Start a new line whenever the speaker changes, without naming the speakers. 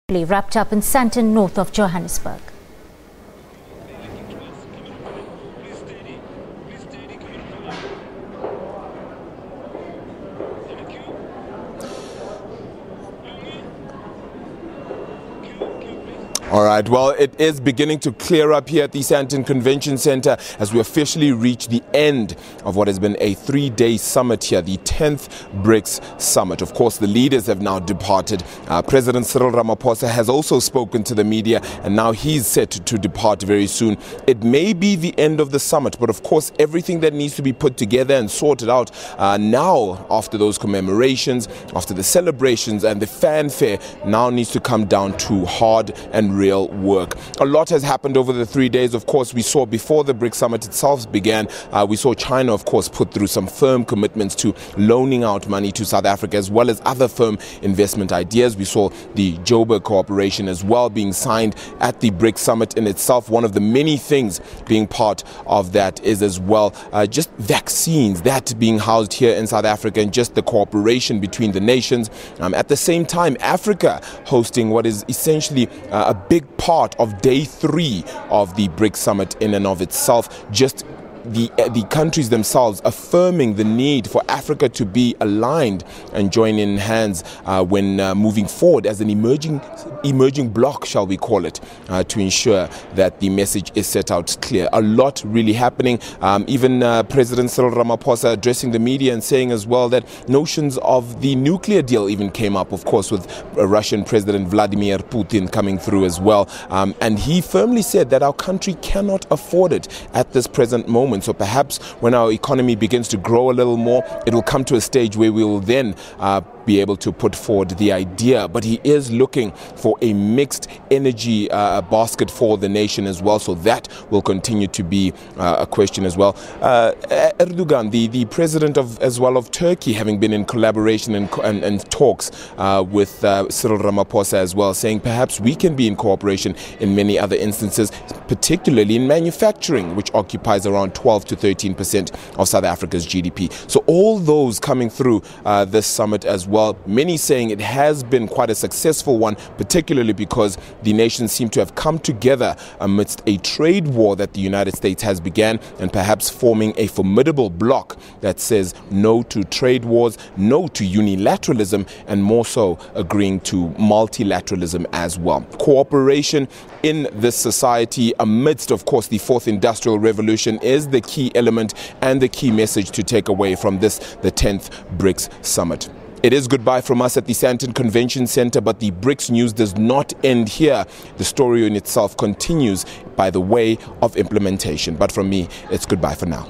Wrapped up in Sandton, north of Johannesburg.
All right, well, it is beginning to clear up here at the Sandton Convention Center as we officially reach the end of what has been a 3-day summit here, the 10th BRICS summit. Of course, the leaders have now departed. President Cyril Ramaphosa has also spoken to the media, and now he's set to depart very soon. It may be the end of the summit, but of course, everything that needs to be put together and sorted out now, after those commemorations, after the celebrations and the fanfare, now needs to come down to hard and real work. A lot has happened over the 3 days. Of course, we saw before the BRICS summit itself began, we saw China, of course, put through some firm commitments to loaning out money to South Africa, as well as other firm investment ideas. We saw the Joburg cooperation as well being signed at the BRICS summit in itself. One of the many things being part of that is as well just vaccines that being housed here in South Africa, and just the cooperation between the nations. At the same time, Africa hosting what is essentially a big part of day 3 of the BRICS summit in and of itself. Just the countries themselves affirming the need for Africa to be aligned and join in hands when moving forward as an emerging bloc, shall we call it, to ensure that the message is set out clear. A lot really happening. Even President Cyril Ramaphosa addressing the media and saying as well that notions of the nuclear deal even came up, of course, with Russian President Vladimir Putin coming through as well. And he firmly said that our country cannot afford it at this present moment. So perhaps when our economy begins to grow a little more, it will come to a stage where we will then be able to put forward the idea. But he is looking for a mixed energy basket for the nation as well. So that will continue to be a question as well. Erdogan, the president of Turkey, having been in collaboration and talks with Cyril Ramaphosa as well, saying perhaps we can be in cooperation in many other instances, particularly in manufacturing, which occupies around 12 to 13% of South Africa's GDP. So all those coming through this summit as well. Many saying it has been quite a successful one, particularly because the nations seem to have come together amidst a trade war that the United States has began, and perhaps forming a formidable bloc that says no to trade wars, no to unilateralism, and more so agreeing to multilateralism as well. Cooperation in this society amidst, of course, the 4th Industrial Revolution is the key element and the key message to take away from this, the 10th BRICS summit. It is goodbye from us at the Sandton Convention Center, but the BRICS news does not end here. The story in itself continues by the way of implementation. But from me, it's goodbye for now.